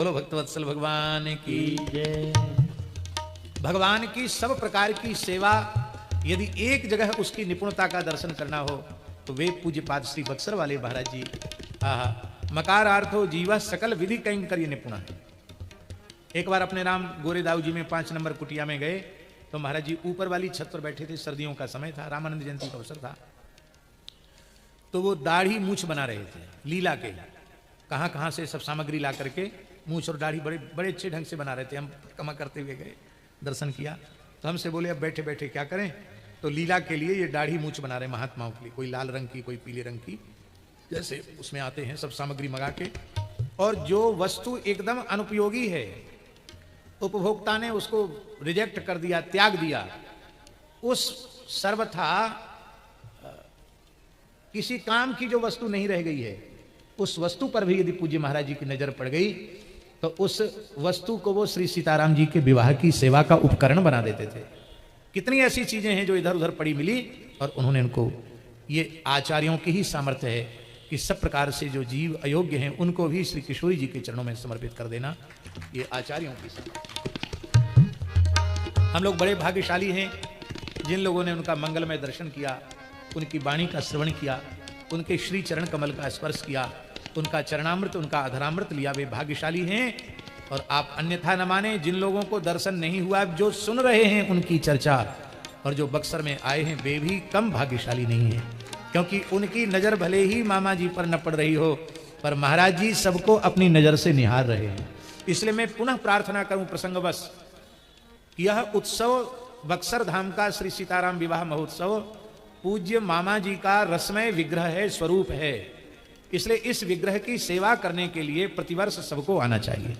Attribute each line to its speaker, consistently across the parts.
Speaker 1: बोलो भक्तवत्सल भगवान की जय। भगवान की सब प्रकार की सेवा यदि एक जगह उसकी निपुणता का दर्शन करना हो तो वे पूज्य पाद श्री बक्सर वाले महाराज जी मकारार्थो जीवा सकल विधि कैंकर्य निपुण है। एक बार अपने राम गोरेदाऊ जी में 5 नंबर कुटिया में गए तो महाराज जी ऊपर वाली छत पर बैठे थे। सर्दियों का समय था, रामानंद जयंती का अवसर था। तो वो दाढ़ी मूछ बना रहे थे लीला के। कहां कहां से सब सामग्री ला करके मूछ और दाढ़ी बड़े बड़े अच्छे ढंग से बना रहे थे। हम कमा करते हुए गए, दर्शन किया तो हमसे बोले अब बैठे बैठे क्या करें। तो लीला के लिए ये दाढ़ी मूछ बना रहे महात्माओं के लिए, कोई लाल रंग की कोई पीले रंग की, जैसे उसमें आते हैं सब सामग्री मंगा के। और जो वस्तु एकदम अनुपयोगी है, उपभोक्ता ने उसको रिजेक्ट कर दिया, त्याग दिया, उस सर्वथा किसी काम की जो वस्तु नहीं रह गई है, उस वस्तु पर भी यदि पूज्य महाराज जी की नजर पड़ गई तो उस वस्तु को वो श्री सीताराम जी के विवाह की सेवा का उपकरण बना देते थे। कितनी ऐसी चीजें हैं जो इधर उधर पड़ी मिली और उन्होंने उनको, ये आचार्यों की ही सामर्थ्य है कि सब प्रकार से जो जीव अयोग्य हैं उनको भी श्री किशोरी जी के चरणों में समर्पित कर देना, ये आचार्यों की सामर्थ्य। हम लोग बड़े भाग्यशाली हैं जिन लोगों ने उनका मंगलमय दर्शन किया, उनकी वाणी का श्रवण किया, उनके श्री चरण कमल का स्पर्श किया, उनका चरणामृत, उनका अधरामृत लिया, वे भाग्यशाली हैं। और आप अन्यथा न माने, जिन लोगों को दर्शन नहीं हुआ, जो सुन रहे हैं उनकी चर्चा और जो बक्सर में आए हैं, वे भी कम भाग्यशाली नहीं है, क्योंकि उनकी नजर भले ही मामा जी पर न पड़ रही हो, पर महाराज जी सबको अपनी नजर से निहार रहे हैं। इसलिए मैं पुनः प्रार्थना करूं प्रसंगवश कि यह उत्सव बक्सर धाम का श्री सीताराम विवाह महोत्सव पूज्य मामा जी का रसमय विग्रह है, स्वरूप है। इसलिए इस विग्रह की सेवा करने के लिए प्रतिवर्ष सबको आना चाहिए।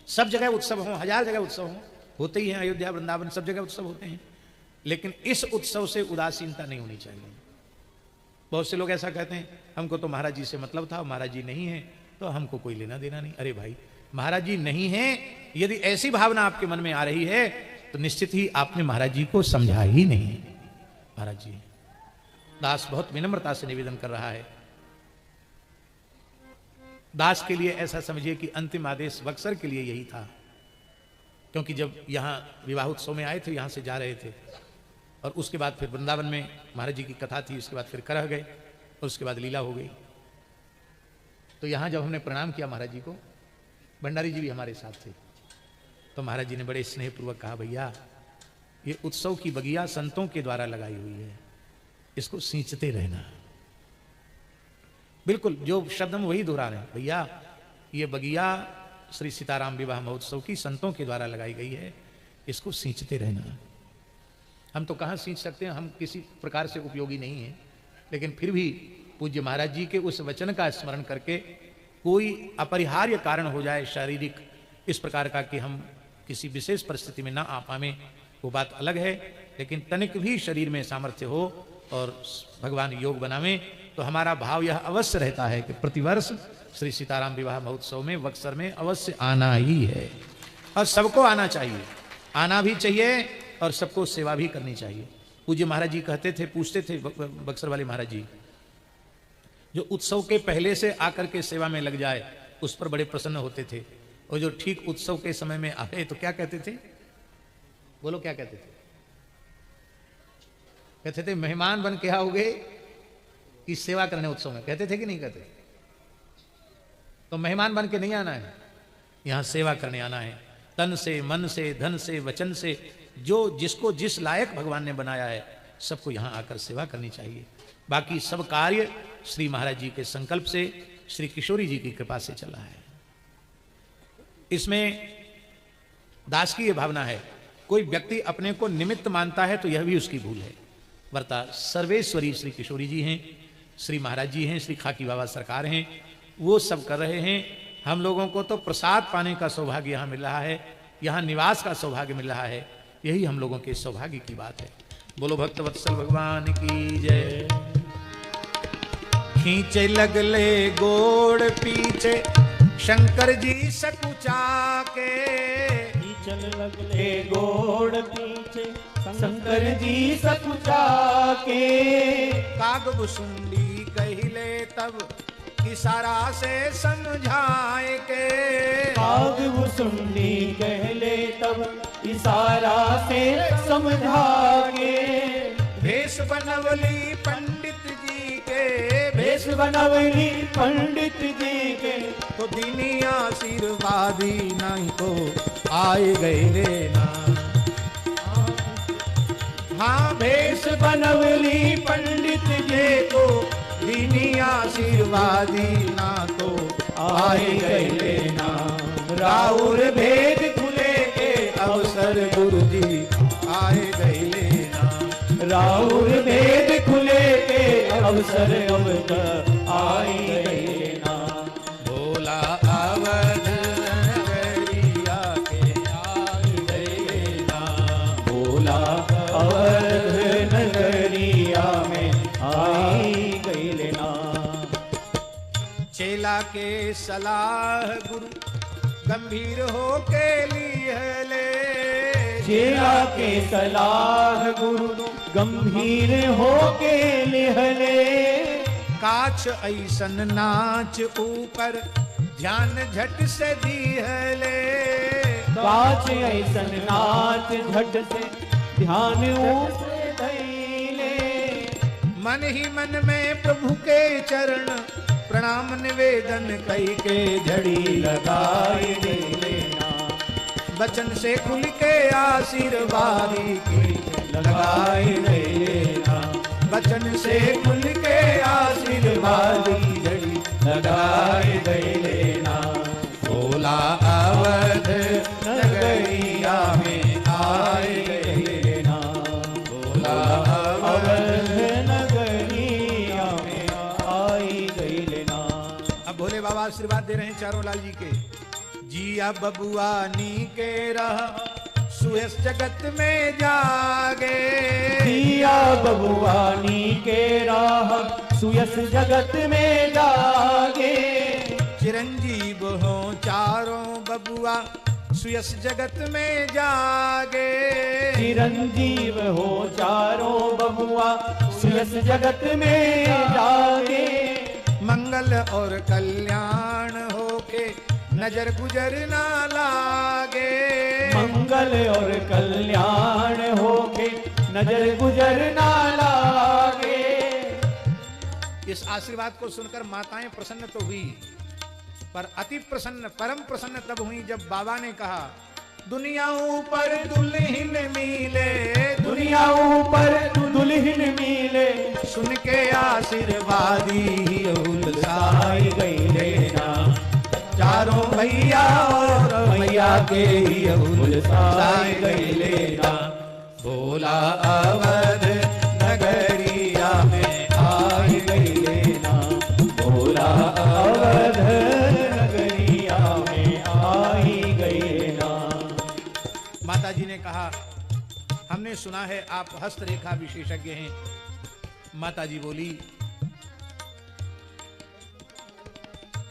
Speaker 1: सब जगह उत्सव हो, 1000 जगह उत्सव हो, होते ही हैं, अयोध्या वृंदावन सब जगह उत्सव होते हैं, लेकिन इस उत्सव से उदासीनता नहीं होनी चाहिए। बहुत से लोग ऐसा कहते हैं हमको तो महाराज जी से मतलब था, महाराज जी नहीं है तो हमको कोई लेना देना नहीं। अरे भाई, महाराज जी नहीं है, यदि ऐसी भावना आपके मन में आ रही है तो निश्चित ही आपने महाराज जी को समझा ही नहीं। महाराज जी, दास बहुत विनम्रता से निवेदन कर रहा है, दास के लिए ऐसा समझिए कि अंतिम आदेश बक्सर के लिए यही था, क्योंकि जब यहां विवाह उत्सव में आए थे, यहां से जा रहे थे और उसके बाद फिर वृंदावन में महाराज जी की कथा थी, उसके बाद फिर करह गए और उसके बाद लीला हो गई। तो यहां जब हमने प्रणाम किया महाराज जी को, भंडारी जी भी हमारे साथ थे, तो महाराज जी ने बड़े स्नेहपूर्वक कहा, भैया ये उत्सव की बगिया संतों के द्वारा लगाई हुई है, इसको सींचते रहना। बिल्कुल जो शब्द हम वही दोहरा रहे हैं, भैया ये बगिया श्री सीताराम विवाह महोत्सव की संतों के द्वारा लगाई गई है, इसको सींचते रहना। हम तो कहाँ सींच सकते हैं, हम किसी प्रकार से उपयोगी नहीं हैं, लेकिन फिर भी पूज्य महाराज जी के उस वचन का स्मरण करके कोई अपरिहार्य कारण हो जाए शारीरिक इस प्रकार का कि हम किसी विशेष परिस्थिति में ना आ पावे, वो बात अलग है, लेकिन तनिक भी शरीर में सामर्थ्य हो और भगवान योग बनावे तो हमारा भाव यह अवश्य रहता है कि प्रतिवर्ष श्री सीताराम विवाह महोत्सव में बक्सर में अवश्य आना ही है और सबको आना चाहिए, आना भी चाहिए और सबको सेवा भी करनी चाहिए। पूज्य महाराज जी कहते थे, पूछते थे बक्सर वाले महाराज जी, जो उत्सव के पहले से आकर के सेवा में लग जाए उस पर बड़े प्रसन्न होते थे, और जो ठीक उत्सव के समय में आए तो क्या कहते थे, बोलो क्या कहते थे? कहते थे मेहमान बन के आओगे कि सेवा करने उत्सव में, कहते थे कि नहीं कहते? तो मेहमान बन के नहीं आना है, यहां सेवा करने आना है, तन से, मन से, धन से, वचन से, जो जिसको जिस लायक भगवान ने बनाया है सबको यहां आकर सेवा करनी चाहिए। बाकी सब कार्य श्री महाराज जी के संकल्प से, श्री किशोरी जी की कृपा से चला है। इसमें दास की यह भावना है, कोई व्यक्ति अपने को निमित्त मानता है तो यह भी उसकी भूल है। वर्ता सर्वेश्वरी श्री किशोरी जी हैं, श्री महाराज जी हैं, श्री खाकी बाबा सरकार हैं, वो सब कर रहे हैं। हम लोगों को तो प्रसाद पाने का सौभाग्य यहाँ मिल रहा है, यहाँ निवास का सौभाग्य मिल रहा है, यही हम लोगों के सौभाग्य की बात है। बोलो भक्तवत्सल भगवान की जय। खींचे लगले गोड़ पीछे शंकर जी सकुचा के,
Speaker 2: चल लगले गोड़ पीछे शंकर जी सकुचा के,
Speaker 1: काग बुसुंडी कहिले तब इशारा से समझाए के
Speaker 2: काग भुसुंडी कहले तब इशारा से समझा के
Speaker 1: भेष बनवली पंडित जी के
Speaker 2: भेष बनवली पंडित जी के
Speaker 1: तो दीनी आशीर्वादी नहीं तो आए गए लेना। हाँ
Speaker 2: भेष बनवली पंडित जी
Speaker 1: को दीनी आशीर्वादी ना तो आए गए लेना। राउर भेद खुले के अवसर गुरु जी आए गए लेना।
Speaker 2: राउर भेद खुले के अवसर अवसर आए गए ना।
Speaker 1: भोला अवध नगरिया के आए गए ना।
Speaker 2: भोला अवध नगरिया में आई गई ना।
Speaker 1: चेला के सलाह गुरु गंभीर हो के लिए ले।
Speaker 2: चेला के सलाह गुरु गंभीर हो के लिहले।
Speaker 1: काछ ऐसन नाच ऊपर ध्यान झट से दिहले।
Speaker 2: काछ ऐसन नाच झट से ध्यान से धैले।
Speaker 1: मन ही मन में प्रभु के चरण प्रणाम निवेदन कई के झड़ी लगाई लेना। बचन से खुल के आशीर्वादी की लगाई लेना। बचन से खुल के आशीर्वादी झड़ी लगाई लेना। भोला अवध नगरिया में आए लेना। भोला
Speaker 2: अवध नगरिया में आई गई लेना।
Speaker 1: अब भोले बाबा आशीर्वाद दे रहे हैं चारों लाल जी के। जिया बबुआ नी के रहा सुयस जगत में जागे।
Speaker 2: जिया बबुआनी के राह सुयस जगत में जागे।
Speaker 1: चिरंजीव हो चारों बबुआ सुयस जगत में जागे।
Speaker 2: चिरंजीव हो चारों बबुआ सुयस जगत में जागे।
Speaker 1: मंगल और कल्याण होके नजर गुजर ना लागे।
Speaker 2: मंगल और कल्याण होके नजर गुजर ना लागे।
Speaker 1: इस आशीर्वाद को सुनकर माताएं प्रसन्न तो हुई, पर अति प्रसन्न परम प्रसन्न तब हुई जब बाबा ने कहा दुनिया ऊपर दुल्हन मिले।
Speaker 2: दुनिया ऊपर दुल्हन मिले।
Speaker 1: सुन के आशीर्वादी उलसाई
Speaker 2: गई लेना।
Speaker 1: चारों भैया और भैया के उलसाई गई लेना। भोला अवध नगरिया में आई गई लेना।
Speaker 2: भोला अवध नगरिया में आई गई लेना।
Speaker 1: माता जी ने कहा हमने सुना है आप हस्तरेखा विशेषज्ञ हैं। माता जी बोली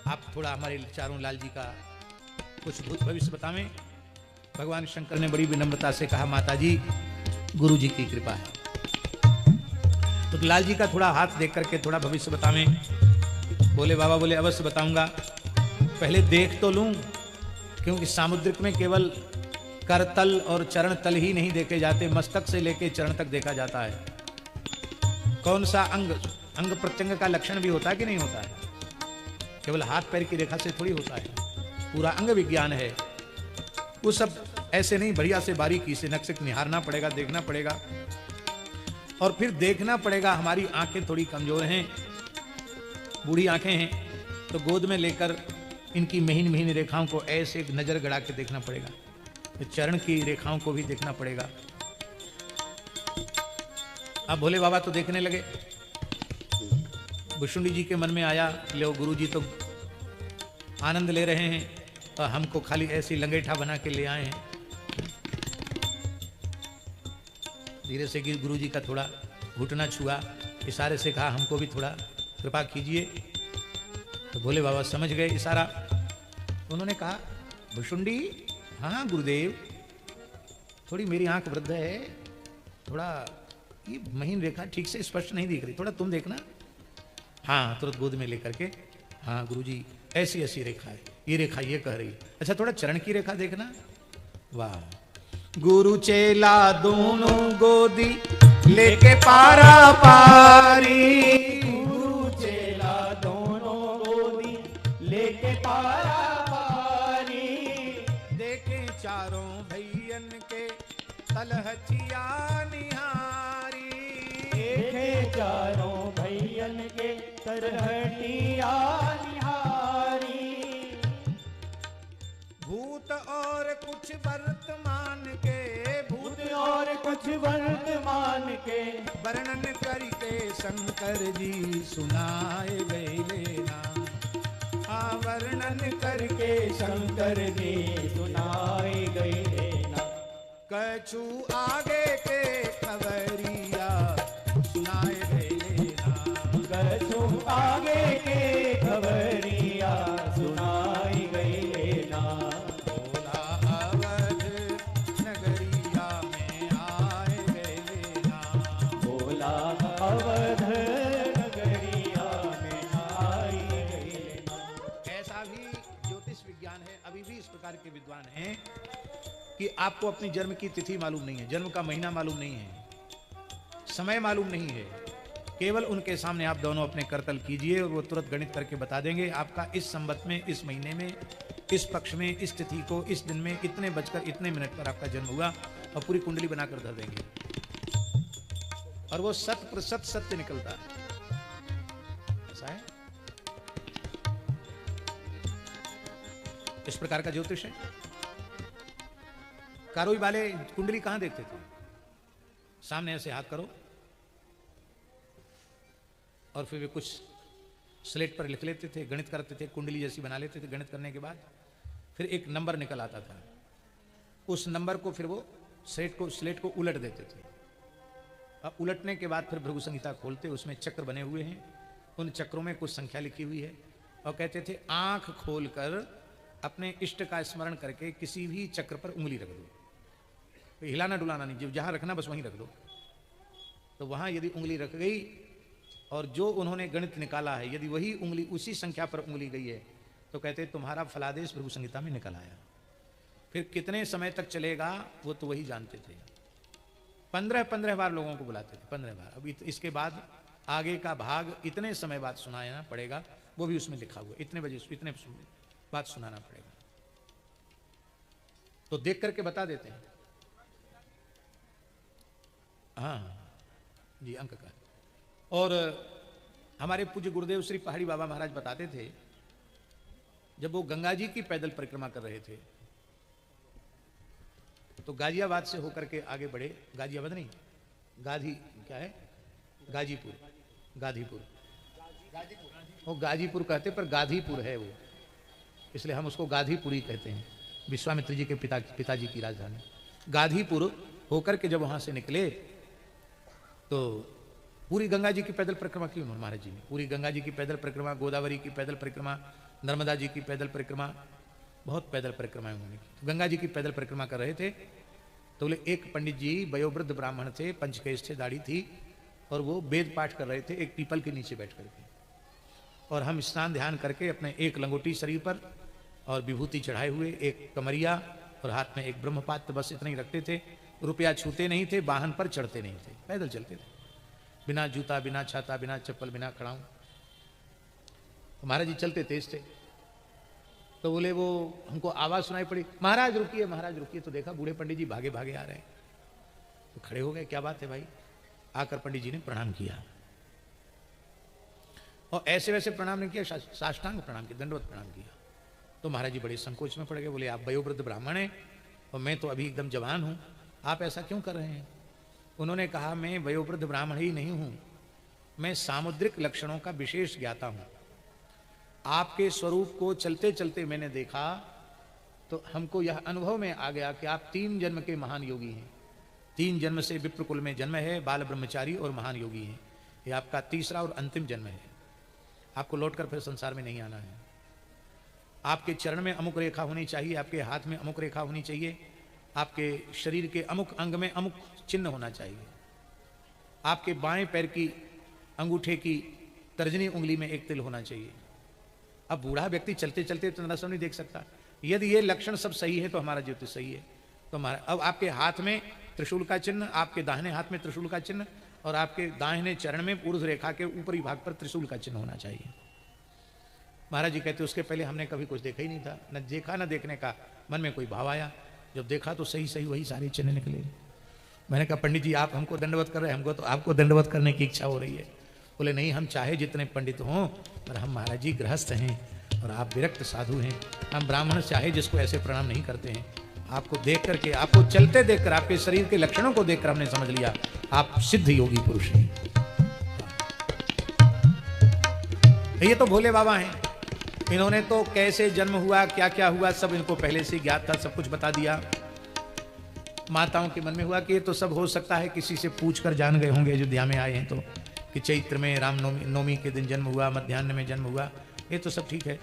Speaker 1: आप थोड़ा हमारे चारों लाल जी का कुछ भूत भविष्य बतावें। भगवान शंकर ने बड़ी विनम्रता से कहा माता जी गुरु जी की कृपा है तो लाल जी का थोड़ा हाथ देख करके थोड़ा भविष्य बतावें। बोले बाबा बोले अवश्य बताऊंगा, पहले देख तो लूं, क्योंकि सामुद्रिक में केवल करतल और चरण तल ही नहीं देखे जाते, मस्तक से लेके चरण तक देखा जाता है। कौन सा अंग प्रत्यंग का लक्षण भी होता है कि नहीं होता है, केवल हाथ पैर की रेखा से थोड़ी होता है, पूरा अंग विज्ञान है। वो सब ऐसे नहीं, बढ़िया से बारीकी से नक्शे निहारना पड़ेगा, देखना पड़ेगा और फिर देखना पड़ेगा। हमारी आंखें थोड़ी कमजोर हैं, बूढ़ी आंखें हैं, तो गोद में लेकर इनकी महीन महीन रेखाओं को ऐसे एक नजर गड़ा के देखना पड़ेगा, तो चरण की रेखाओं को भी देखना पड़ेगा। अब भोले बाबा तो देखने लगे। भुषुंडी जी के मन में आया लो गुरु जी तो आनंद ले रहे हैं और हमको खाली ऐसी लंगेठा बना के ले आए हैं। धीरे से गुरु जी का थोड़ा घुटना छुआ, इशारे से कहा हमको भी थोड़ा कृपा कीजिए। तो भोले बाबा समझ गए इशारा। उन्होंने कहा भुषुंडी हाँ गुरुदेव, थोड़ी मेरी आंख वृद्ध है, थोड़ा ये महीन रेखा ठीक से स्पष्ट नहीं दिख रही, थोड़ा तुम देखना। हाँ तुरंत गोद में लेकर के हाँ गुरुजी, ऐसी ऐसी रेखा है, ये रेखा ये कह रही। अच्छा थोड़ा चरण की रेखा देखना। वाह। गुरु चेला दोनों गोदी लेके पारा पारी,
Speaker 2: गुरु चेला दोनों गोदी लेके पारा पारी,
Speaker 1: देखे चारों भैयन के तलहचिया निहारी,
Speaker 2: देखे चारों भैयन के तरहटिया निहारी,
Speaker 1: भूत और कुछ वर्तमान के, भूत
Speaker 2: और कुछ वर्तमान के
Speaker 1: वर्णन करके शंकर जी सुनाए गए नाम। हाँ वर्णन
Speaker 2: करके शंकर जी सुनाए गए ना,
Speaker 1: कछु आगे के खबरिया सुनाए गए नाम।
Speaker 2: कछु आगे के खबरिया सुनाई गई ना,
Speaker 1: बोला अवध नगरिया में आए गए नाम।
Speaker 2: बोला अवध नगरिया में आई गई ना।
Speaker 1: ऐसा भी ज्योतिष विज्ञान है, अभी भी इस प्रकार के विद्वान हैं कि आपको अपनी जन्म की तिथि मालूम नहीं है, जन्म का महीना मालूम नहीं है, समय मालूम नहीं है। केवल उनके सामने आप दोनों अपने करतल कीजिए और वो तुरंत गणित करके बता देंगे आपका इस संवत में, इस महीने में, इस पक्ष में, इस तिथि को, इस दिन में इतने बजकर इतने मिनट पर आपका जन्म हुआ, और पूरी कुंडली बनाकर धर देंगे और वो 100% सत्य निकलता है। ऐसा है, इस प्रकार का ज्योतिष है। कारोई वाले कुंडली कहां देखते थे? सामने ऐसे हाथ करो और फिर वे कुछ स्लेट पर लिख लेते थे, गणित करते थे, कुंडली जैसी बना लेते थे। गणित करने के बाद फिर एक नंबर निकल आता था, उस नंबर को फिर वो स्लेट को उलट देते थे। अब उलटने के बाद फिर भृगु संहिता खोलते, उसमें चक्र बने हुए हैं, उन चक्रों में कुछ संख्या लिखी हुई है, और कहते थे आंख खोलकर अपने इष्ट का स्मरण करके किसी भी चक्र पर उंगली रख दो, हिलाना डुलाना नहीं, जहां रखना बस वहीं रख दो। तो वहां यदि उंगली रख गई और जो उन्होंने गणित निकाला है यदि वही उंगली उसी संख्या पर उंगली गई है, तो कहते तुम्हारा फलादेश भृगु संहिता में निकल आया। फिर कितने समय तक चलेगा वो तो वही जानते थे। 15 बार लोगों को बुलाते थे, 15 बार। अब इसके बाद आगे का भाग इतने समय बाद सुनाना पड़ेगा, वो भी उसमें लिखा हुआ, इतने बजे इतने बात सुनाना पड़ेगा। तो देख करके बता देते हैं। हाँ जी, अंक का। और हमारे पूज्य गुरुदेव श्री पहाड़ी बाबा महाराज बताते थे, जब वो गंगा जी की पैदल परिक्रमा कर रहे थे तो गाजियाबाद से होकर के आगे बढ़े, गाजियाबाद नहीं, गाजी क्या है, गाजीपुर, गाजीपुर, वो गाजीपुर कहते पर गाधीपुर है वो, इसलिए हम उसको गाधीपुरी कहते हैं। विश्वामित्र जी के पिताजी की राजधानी गाधीपुर होकर के जब वहां से निकले तो पूरी गंगा जी की पैदल परिक्रमा की उन्होंने, महाराज जी ने पूरी गंगा जी की पैदल परिक्रमा, गोदावरी की पैदल परिक्रमा, नर्मदा जी की पैदल परिक्रमा, बहुत पैदल परिक्रमाएं उन्होंने की। तो गंगा जी की पैदल परिक्रमा कर रहे थे तो बोले एक पंडित जी वयोवृद्ध ब्राह्मण थे, पंचकेश थे, दाढ़ी थी, और वो वेद पाठ कर रहे थे एक पीपल के नीचे बैठ करके। और हम स्नान ध्यान करके अपने एक लंगोटी शरीर पर और विभूति चढ़ाए हुए, एक कमरिया और हाथ में एक ब्रह्मपात्र, बस इतना ही रखते थे। रुपया छूते नहीं थे, वाहन पर चढ़ते नहीं थे, पैदल चलते थे, बिना जूता, बिना छाता, बिना चप्पल, बिना खड़ाऊं। महाराज जी चलते तेज थे। तो बोले वो हमको आवाज सुनाई पड़ी, महाराज रुकिए, महाराज रुकिए। तो देखा बूढ़े पंडित जी भागे भागे आ रहे हैं, तो खड़े हो गए, क्या बात है भाई। आकर पंडित जी ने प्रणाम किया, और ऐसे वैसे प्रणाम नहीं किया, साष्टांग प्रणाम किया, दंडवत प्रणाम किया। तो महाराज जी बड़े संकोच में पड़ गए, बोले आप वयोवृद्ध ब्राह्मण हैं और मैं तो अभी एकदम जवान हूं, आप ऐसा क्यों कर रहे हैं। उन्होंने कहा मैं वयोवृद्ध ब्राह्मण ही नहीं हूं, मैं सामुद्रिक लक्षणों का विशेष ज्ञाता हूं। आपके स्वरूप को चलते चलते मैंने देखा तो हमको यह अनुभव में आ गया कि आप 3 जन्म के महान योगी हैं। 3 जन्म से विप्रकुल में जन्म है, बाल ब्रह्मचारी और महान योगी हैं। ये आपका तीसरा और अंतिम जन्म है, आपको लौटकर फिर संसार में नहीं आना है। आपके चरण में अमुक रेखा होनी चाहिए, आपके हाथ में अमुक रेखा होनी चाहिए, आपके शरीर के अमुक अंग में अमुक चिन्ह होना चाहिए, आपके बाएं पैर की अंगूठे की तर्जनी उंगली में एक तिल होना चाहिए, अब बूढ़ा व्यक्ति चलते चलते चंद्रासन नहीं देख सकता। यदि ये लक्षण सब सही है तो हमारा ज्योतिष सही है। तो हमारा अब आपके हाथ में त्रिशूल का चिन्ह, आपके दाहिने हाथ में त्रिशूल का चिन्ह और आपके दाहिने चरण में ऊर्ध्व रेखा के ऊपरी भाग पर त्रिशूल का चिन्ह होना चाहिए। महाराज जी कहते उसके पहले हमने कभी कुछ देखा ही नहीं था, न देखा न देखने का मन में कोई भाव आया। जब देखा तो सही सही वही सारे चिन्ह निकले। मैंने कहा पंडित जी आप हमको दंडवत कर रहे हैं, हमको तो आपको दंडवत करने की इच्छा हो रही है। बोले नहीं, हम चाहे जितने पंडित हों, पर हम महाराज जी गृहस्थ हैं और आप विरक्त साधु हैं। हम ब्राह्मण चाहे जिसको ऐसे प्रणाम नहीं करते हैं। आपको देख करके, आपको चलते देखकर, आपके शरीर के लक्षणों को देखकर हमने समझ लिया आप सिद्ध योगी पुरुष हैं। ये तो भोले बाबा हैं। इन्होंने तो कैसे जन्म हुआ, क्या क्या हुआ, सब इनको पहले से ज्ञात था, सब कुछ बता दिया। माताओं के मन में हुआ कि ये तो सब हो सकता है किसी से पूछ कर जान गए होंगे अयोध्या में आए हैं तो, कि चैत्र में रामनवमी के दिन जन्म हुआ, मध्याह्न में जन्म हुआ, ये तो सब ठीक है।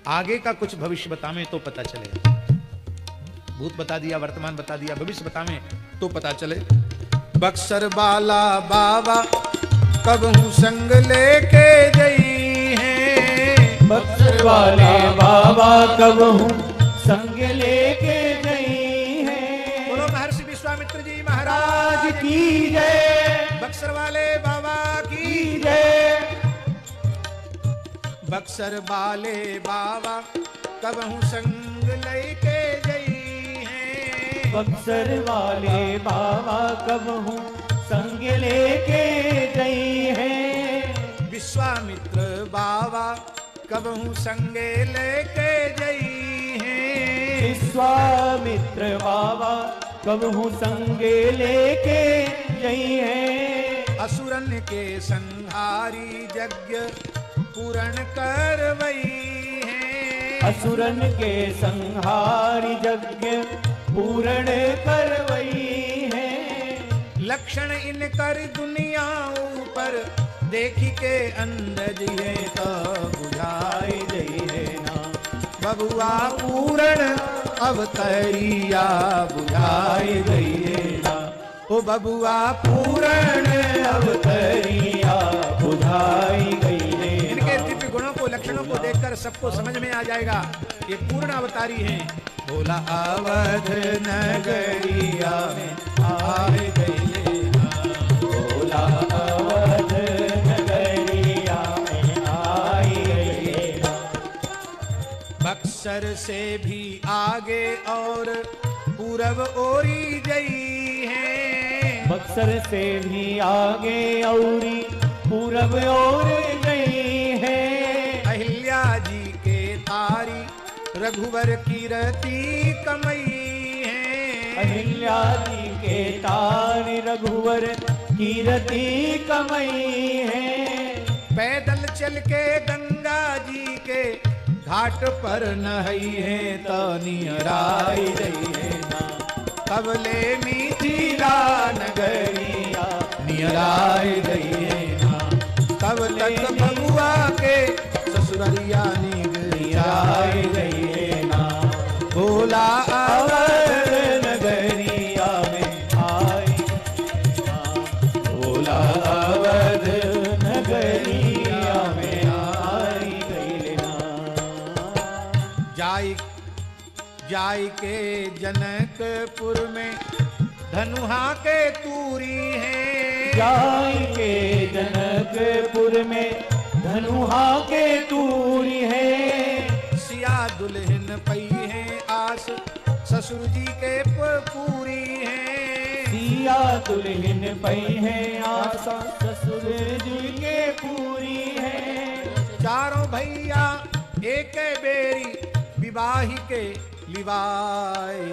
Speaker 1: आगे का कुछ भविष्य बतावें तो पता चले। भूत बता दिया, वर्तमान बता दिया, भविष्य बतावें तो पता चले। बक्सर वाला बाबा कब हूँ संग लेके गई हैं।
Speaker 2: बक्सर वाले बाबा कब हूँ संग लेके गई हैं।
Speaker 1: बोलो महर्षि विश्वामित्र जी महाराज
Speaker 2: की जय।
Speaker 1: बक्सर वाले बाबा की
Speaker 2: जय।
Speaker 1: बक्सर वाले बाबा कब हूँ संग लेके गई हैं।
Speaker 2: बक्सर वाले बाबा कब हूँ संग लेके गई हैं।
Speaker 1: विश्वामित्र बाबा कब हूँ संगे लेके गई हैं।
Speaker 2: विश्वामित्र बाबा कब हूँ संगे लेके गई हैं।
Speaker 1: असुरन के संहारी यज्ञ पूर्ण करवई हैं।
Speaker 2: असुरन के संहारी यज्ञ पूर्ण करवई हैं।
Speaker 1: लक्षण इन कर दुनिया ऊपर देखी के अंदर है तो बुझाई जइए ना। बबुआ पूर्ण अवतरिया बुझाई जइए ना। ओ बबुआ पूर्ण
Speaker 2: अवतरिया बुझाई गई है।
Speaker 1: इनके दिव्य गुणों को, लक्षणों को देखकर सबको समझ में आ जाएगा ये पूर्ण अवतारी हैं। बोला अवध नगरिया में आए गई ना।
Speaker 2: बोला अवध नगरिया में आई गई ना।
Speaker 1: बक्सर से भी आगे और पूरब ओरी गई है।
Speaker 2: बक्सर से भी आगे औरी पूरब और गई है।
Speaker 1: अहिल्या जी के तारी रघुवर कीरति कमई है।
Speaker 2: अहिल्या जी के तारी रघुवर कीरति कमई है।
Speaker 1: पैदल चल के गंगा जी के घाट पर नहई है तो नियराई रही है ना। कबले मिथिला नगरिया नियराई रही है ना। कब तक बबुआ के ससुररिया निगरियाई रही है ना। बोला
Speaker 2: अवध नगरिया में आई ना। बोला अवध नगरिया में आई गई ना।
Speaker 1: जाय के जनकपुर में धनुहा के तूरी है।
Speaker 2: जाय के जनकपुर में धनुहा के तूरी है।
Speaker 1: सिया दुल्हन पई है आस ससुर जी के पूरी है।
Speaker 2: सिया दुल्हन पई है आशा ससुर जी के पूरी है।
Speaker 1: चारों भैया एक बेरी विवाही के लिवाए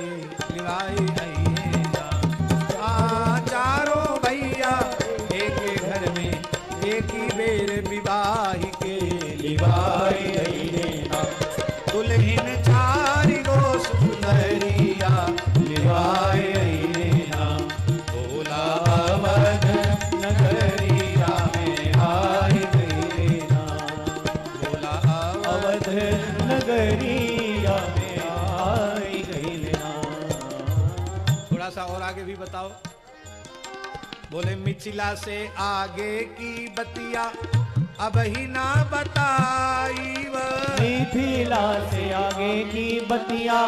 Speaker 1: लिवाए आई है ना। चारों भैया एक घर में एक ही बेर विवाही के लिवाए आई है ना। दुल्हन चारी गो सुंदरिया लिवाए आई है ना। बोला अवध नगरिया में आई गई है ना। बोला
Speaker 2: अवध नगरिया में आई गई ना।
Speaker 1: थोड़ा सा और आगे भी बताओ। बोले मिथिला से आगे की बतिया अब ही ना बताई
Speaker 2: मिथिला से आगे की बतिया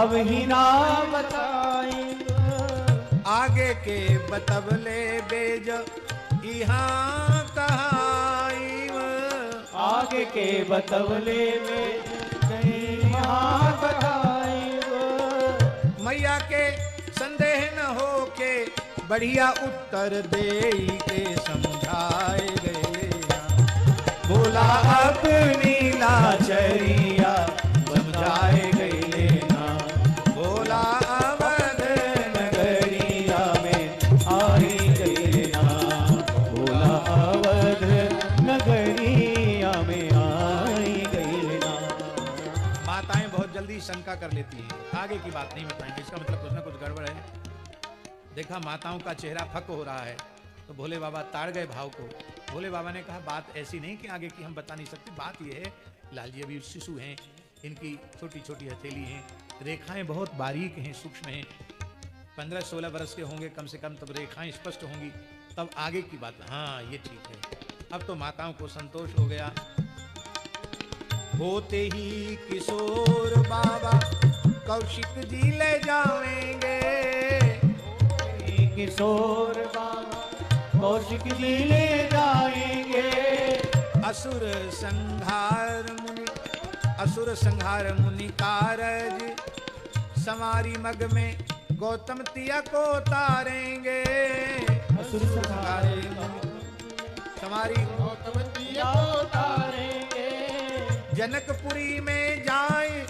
Speaker 2: अब ही ना बताई।
Speaker 1: आगे के बतवले बेज यहाँ कहाई
Speaker 2: आगे के बतवले में कहीं यहाँ बताई।
Speaker 1: मैया के संदेह न हो के बढ़िया उत्तर दे के समझाए गए।
Speaker 2: बोला अपनी लाचरिया समझाए गए लेना।
Speaker 1: बोला अवध
Speaker 2: नगरिया में आई गई लेना। बोला अवध नगरिया में आई गई लेना।
Speaker 1: माताएं बहुत जल्दी शंका कर लेती हैं, आगे की बात नहीं बताएंगे, इसका मतलब कुछ ना कुछ गड़बड़ है। देखा माताओं का चेहरा फक हो रहा है तो भोले बाबा ताड़ गए भाव को। भोले बाबा ने कहा बात ऐसी नहीं कि आगे की हम बता नहीं सकते, बात यह है लाल जी अभी शिशु हैं, इनकी छोटी छोटी हथेली हैं, रेखाएं बहुत बारीक हैं, सूक्ष्म हैं, 15-16 वर्ष के होंगे कम से कम, तब रेखाएं स्पष्ट होंगी, तब आगे की बात। हाँ ये ठीक है। अब तो माताओं को संतोष हो गया। होते ही किशोर बाबा कौशिक जी ले जाएंगे।
Speaker 2: किशोर बाबा कौशिक जी ले जाएंगे।
Speaker 1: असुर संहार मुनि कारज समारी मग में गौतम तिया को तारेंगे।
Speaker 2: असुर संहार
Speaker 1: समारी
Speaker 2: गौतम तिया को तारेंगे।
Speaker 1: जनकपुरी में जाए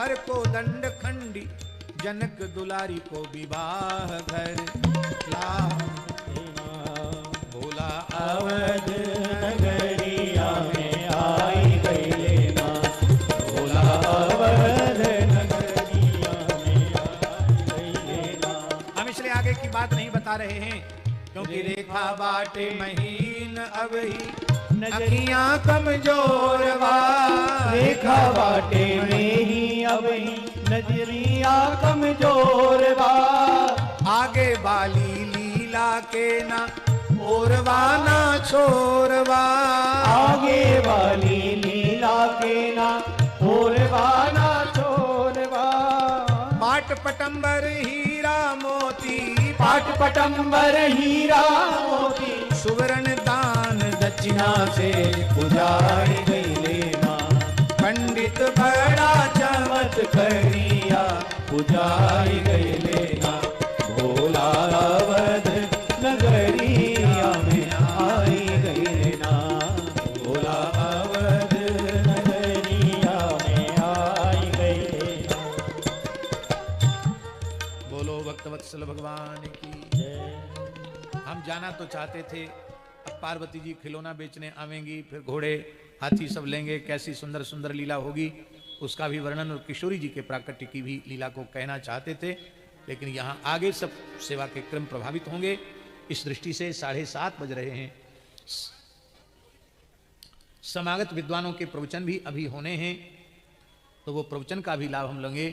Speaker 1: हर को दंड खंडी, जनक दुलारी को विवाह घर ला। भोला
Speaker 2: अवध नगरिया में आई गई लेना। भोला अवध नगरिया में आई गई लेना।
Speaker 1: हम इसलिए आगे की बात नहीं बता रहे हैं क्योंकि रेखा बाटे महीन अब ही अखियां कमजोर बा।
Speaker 2: रेखा बाटे में ही अब ही नजरिया कमजोर बा।
Speaker 1: आगे वाली लीला के ना ओरवा ना छोरवा।
Speaker 2: आगे वाली लीला के ना ओरवा ना छोरवा।
Speaker 1: पाट पटंबर हीरा मोती,
Speaker 2: पाट पटंबर हीरा मोती,
Speaker 1: सुवर्ण दान
Speaker 2: दक्षिणा से पुजारी गई लेना।
Speaker 1: पंडित बड़ा
Speaker 2: चमत्कारिया पुजारी गई लेना। भोला अवध नगरिया में आई गई लेना। भोला अवध नगरिया में आई गई लेना।
Speaker 1: बोलो भक्तवत्सल भगवान की। हम जाना तो चाहते थे, अब पार्वती जी खिलौना बेचने आवेंगी, फिर घोड़े हाथी सब लेंगे, कैसी सुंदर सुंदर लीला होगी उसका भी वर्णन, और किशोरी जी के प्राकट्य की भी लीला को कहना चाहते थे, लेकिन यहाँ आगे सब सेवा के क्रम प्रभावित होंगे। इस दृष्टि से 7:30 बज रहे हैं। समागत विद्वानों के प्रवचन भी अभी होने हैं, तो वो प्रवचन का भी लाभ हम लेंगे।